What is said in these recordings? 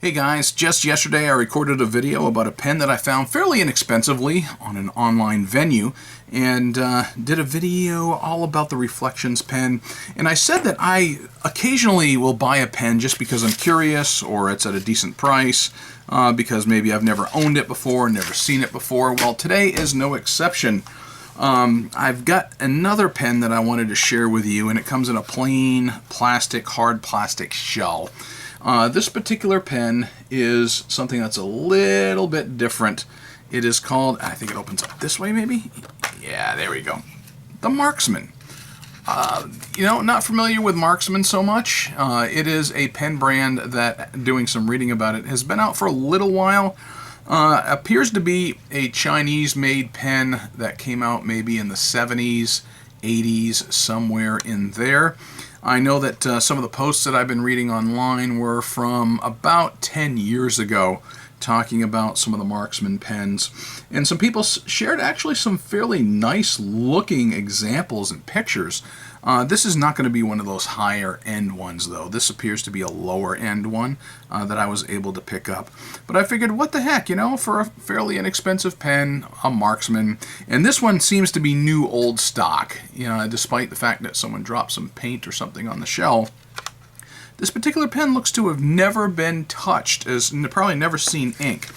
Hey guys, just yesterday I recorded a video about a pen that I found fairly inexpensively on an online venue and did a video all about the Reflections pen. And I said that I occasionally will buy a pen just because I'm curious or it's at a decent price because maybe I've never owned it before, never seen it before. Well, today is no exception. I've got another pen that I wanted to share with you, and it comes in a plain plastic, hard plastic shell. This particular pen is something that's a little bit different. It is called, I think it opens up this way maybe? Yeah, there we go. The Marksman. Not familiar with Marksman so much. It is a pen brand that, doing some reading about it, has been out for a little while. Appears to be a Chinese-made pen that came out maybe in the 70s, 80s, somewhere in there. I know that some of the posts that I've been reading online were from about 10 years ago, talking about some of the Marksman pens. And some people shared actually some fairly nice looking examples and pictures. This is not going to be one of those higher end ones though. This appears to be a lower end one that I was able to pick up. But I figured, what the heck, for a fairly inexpensive pen, a Marksman. And this one seems to be new old stock, despite the fact that someone dropped some paint or something on the shell. This particular pen looks to have never been touched, has probably never seen ink.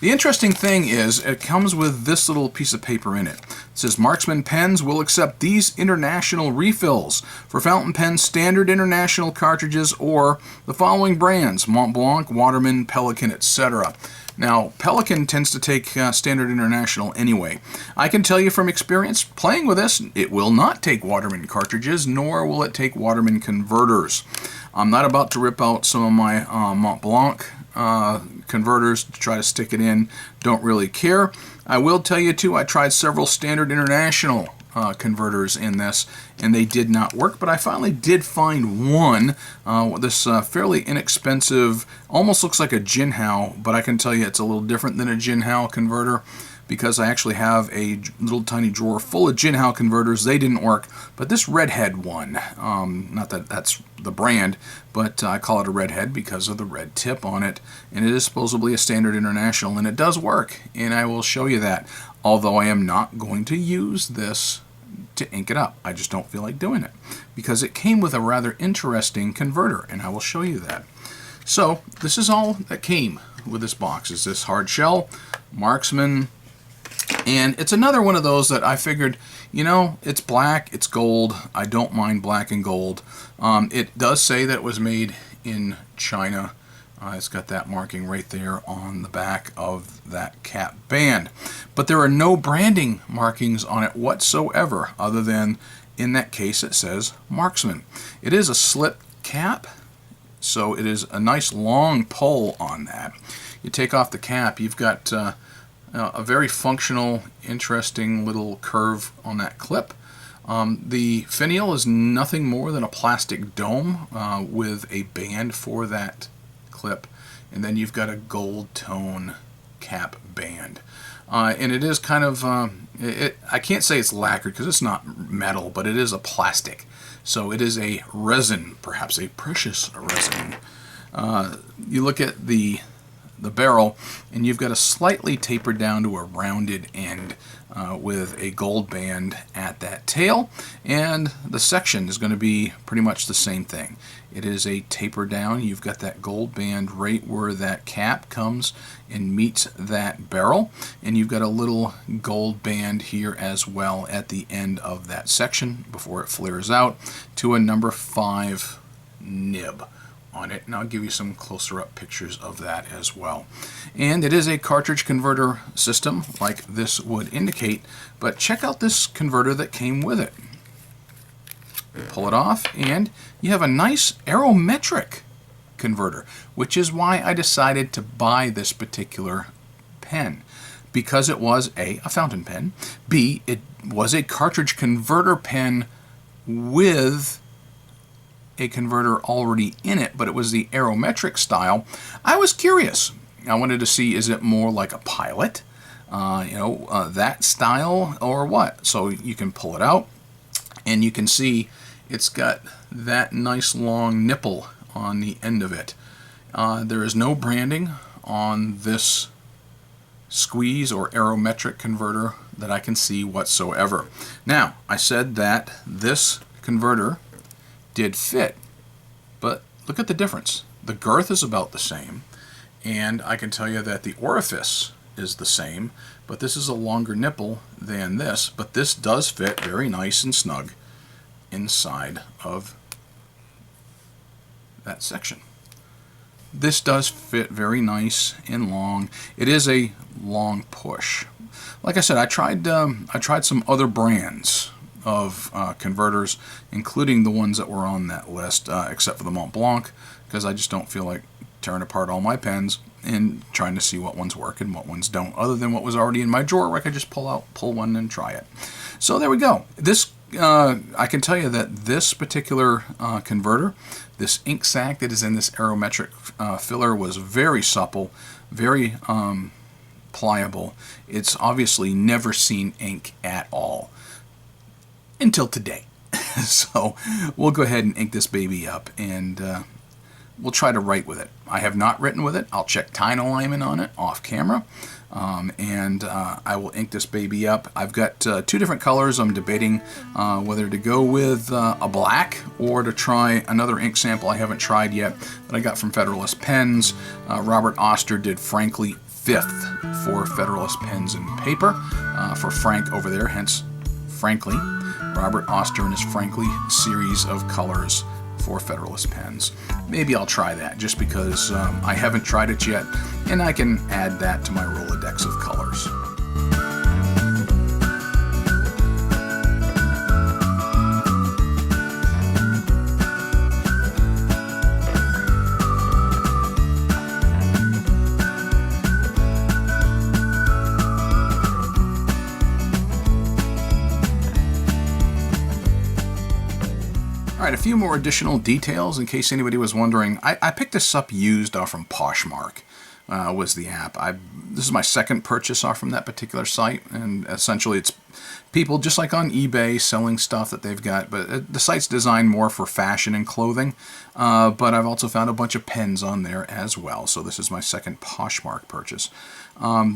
The interesting thing is it comes with this little piece of paper in it. It says Marksman pens will accept these international refills for fountain pen standard international cartridges or the following brands: Montblanc, Waterman, Pelikan, etc. Now, Pelikan tends to take standard international anyway. I can tell you from experience playing with this, it will not take Waterman cartridges, nor will it take Waterman converters. I'm not about to rip out some of my Montblanc converters to try to stick it in. Don't really care. I will tell you too, I tried several standard international converters in this, and they did not work, but I finally did find one, this fairly inexpensive, almost looks like a Jinhao, but I can tell you it's a little different than a Jinhao converter, because I actually have a little tiny drawer full of Jinhao converters. They didn't work, but this redhead one, not that that's the brand, but I call it a redhead because of the red tip on it, and it is supposedly a standard international, and it does work, and I will show you that, although I am not going to use this to ink it up. I just don't feel like doing it, because it came with a rather interesting converter, and I will show you that. So this is all that came with this box, is this hard shell, Marksman. And it's another one of those that I figured, it's black, it's gold. I don't mind black and gold. It does say that it was made in China. It's got that marking right there on the back of that cap band. But there are no branding markings on it whatsoever, other than, in that case, it says Marksman. It is a slip cap, so it is a nice long pull on that. You take off the cap, you've got a very functional, interesting little curve on that clip. The finial is nothing more than a plastic dome with a band for that clip, and then you've got a gold tone cap band. And it is kind of, I can't say it's lacquered because it's not metal, but it is a plastic. So it is a resin, perhaps a precious resin. You look at the barrel, and you've got a slightly tapered down to a rounded end with a gold band at that tail, and the section is going to be pretty much the same thing. It is a taper down. You've got that gold band right where that cap comes and meets that barrel, and you've got a little gold band here as well at the end of that section before it flares out to a number 5 nib on it, and I'll give you some closer up pictures of that as well. And it is a cartridge converter system like this would indicate, but check out this converter that came with it. Pull it off, and you have a nice aerometric converter, which is why I decided to buy this particular pen, because it was A, a fountain pen, B, it was a cartridge converter pen with a converter already in it, but it was the aerometric style. I was curious. I wanted to see, is it more like a pilot, that style, or what? So you can pull it out, and you can see it's got that nice long nipple on the end of it. There is no branding on this squeeze or aerometric converter that I can see whatsoever. Now, I said that this converter did fit, but look at the difference. The girth is about the same, and I can tell you that the orifice is the same, but this is a longer nipple than this, but this does fit very nice and snug inside of that section. This does fit very nice and long. It is a long push. Like I said, I tried some other brands of converters, including the ones that were on that list, except for the Mont Blanc, because I just don't feel like tearing apart all my pens and trying to see what ones work and what ones don't, other than what was already in my drawer where I could just pull one and try it. So there we go. This I can tell you that this particular converter, this ink sac that is in this aerometric filler, was very supple, very pliable. It's obviously never seen ink at all until today. So we'll go ahead and ink this baby up, and we'll try to write with it. I have not written with it. I'll check time alignment on it off camera. And I will ink this baby up. I've got two different colors. I'm debating whether to go with a black or to try another ink sample I haven't tried yet that I got from Federalist Pens. Robert Oster did Frankly 5th for Federalist Pens and Paper for Frank over there, hence Frankly. Robert Oster and his Frankly series of colors for Federalist Pens. Maybe I'll try that just because I haven't tried it yet, and I can add that to my Rolodex of colors. Alright, a few more additional details in case anybody was wondering. I picked this up used off from Poshmark, was the app. This is my second purchase off from that particular site, and essentially it's people just like on eBay selling stuff that they've got, but the site's designed more for fashion and clothing, but I've also found a bunch of pens on there as well, so this is my second Poshmark purchase.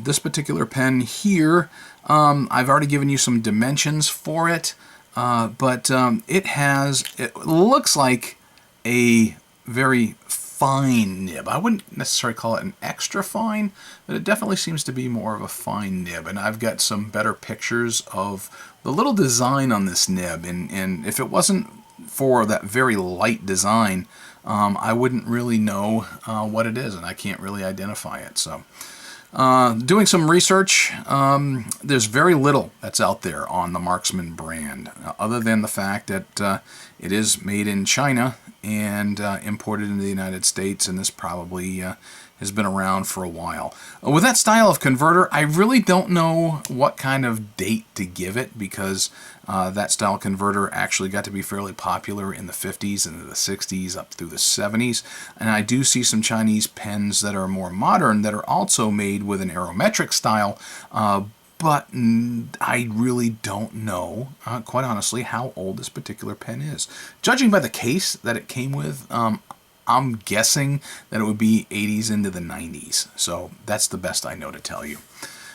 This particular pen here, I've already given you some dimensions for it. But it looks like a very fine nib. I wouldn't necessarily call it an extra fine, but it definitely seems to be more of a fine nib. And I've got some better pictures of the little design on this nib. And if it wasn't for that very light design, I wouldn't really know what it is, and I can't really identify it. So. Doing some research, there's very little that's out there on the Marksman brand, other than the fact that it is made in China and imported into the United States, and this probably has been around for a while. With that style of converter, I really don't know what kind of date to give it, because that style converter actually got to be fairly popular in the 50s and the 60s up through the 70s. And I do see some Chinese pens that are more modern that are also made with an aerometric style, but I really don't know, quite honestly, how old this particular pen is. Judging by the case that it came with, I'm guessing that it would be 80s into the 90s. So that's the best I know to tell you.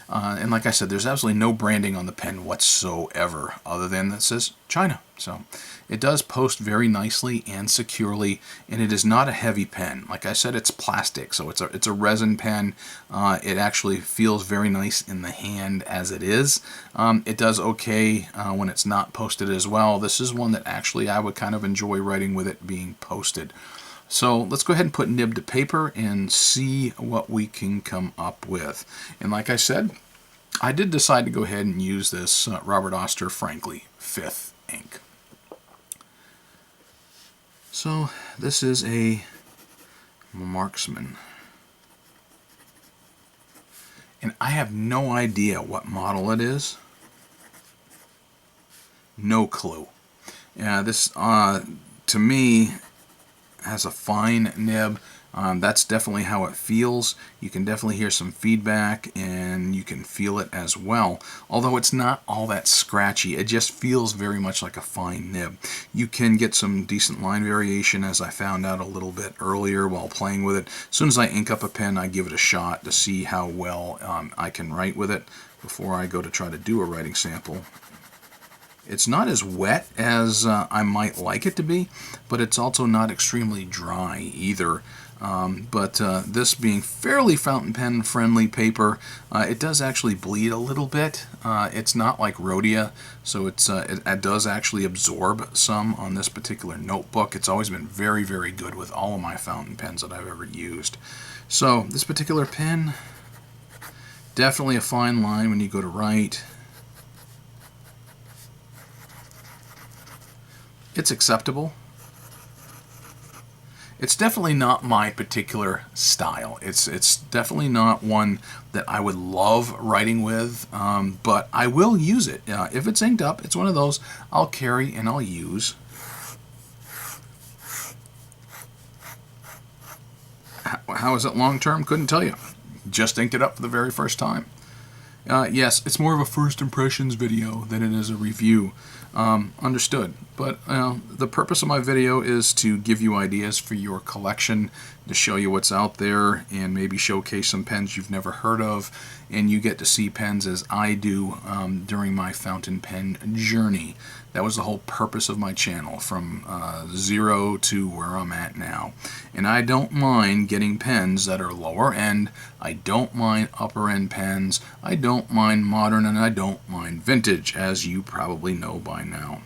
And like I said, there's absolutely no branding on the pen whatsoever, other than that says China. So it does post very nicely and securely, and it is not a heavy pen. Like I said, it's plastic, so it's a resin pen. It actually feels very nice in the hand as it is. It does okay when it's not posted as well. This is one that actually I would kind of enjoy writing with it being posted. So let's go ahead and put nib to paper and see what we can come up with. And like I said, I did decide to go ahead and use this Robert Oster Frankly 5th ink. So this is a Marksman. And I have no idea what model it is. No clue. Yeah, this, to me, has a fine nib. That's definitely how it feels. You can definitely hear some feedback, and you can feel it as well. Although it's not all that scratchy, it just feels very much like a fine nib. You can get some decent line variation, as I found out a little bit earlier while playing with it. As soon as I ink up a pen, I give it a shot to see how well I can write with it before I go to try to do a writing sample. It's not as wet as I might like it to be, but it's also not extremely dry either. But this being fairly fountain pen friendly paper, it does actually bleed a little bit. It's not like Rhodia, so it does actually absorb some on this particular notebook. It's always been very, very good with all of my fountain pens that I've ever used. So this particular pen, definitely a fine line when you go to write. It's acceptable. It's definitely not my particular style. It's definitely not one that I would love writing with, but I will use it. If it's inked up, it's one of those I'll carry and I'll use. How is it long term? Couldn't tell you. Just inked it up for the very first time. Yes, it's more of a first impressions video than it is a review. Understood. But the purpose of my video is to give you ideas for your collection, to show you what's out there, and maybe showcase some pens you've never heard of, and you get to see pens as I do during my fountain pen journey. That was the whole purpose of my channel, from zero to where I'm at now. And I don't mind getting pens that are lower end. I don't mind upper end pens. I don't mind modern, and I don't mind vintage, as you probably know by now.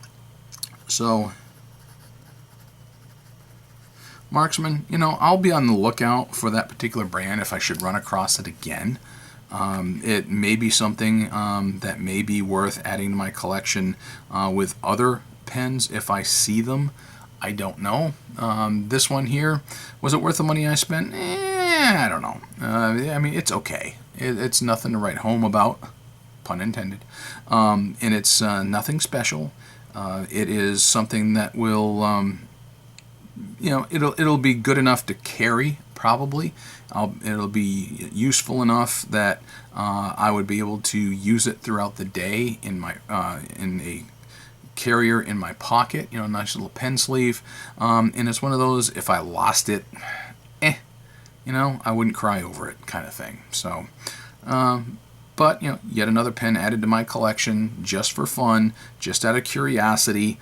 So, Marksman, I'll be on the lookout for that particular brand if I should run across it again. It may be something that may be worth adding to my collection with other pens if I see them. I don't know. This one here, was it worth the money I spent? I don't know. I mean, it's okay. It's nothing to write home about, pun intended. And it's nothing special. It is something that will, it'll be good enough to carry, probably. It'll be useful enough that I would be able to use it throughout the day in my in a carrier in my pocket, a nice little pen sleeve. And it's one of those, if I lost it, I wouldn't cry over it kind of thing. So, but yet another pen added to my collection just for fun, just out of curiosity,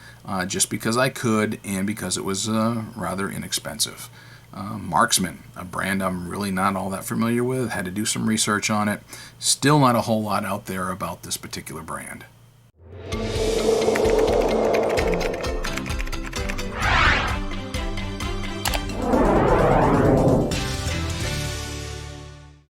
just because I could, and because it was rather inexpensive. Marksman, a brand I'm really not all that familiar with, had to do some research on it. Still not a whole lot out there about this particular brand.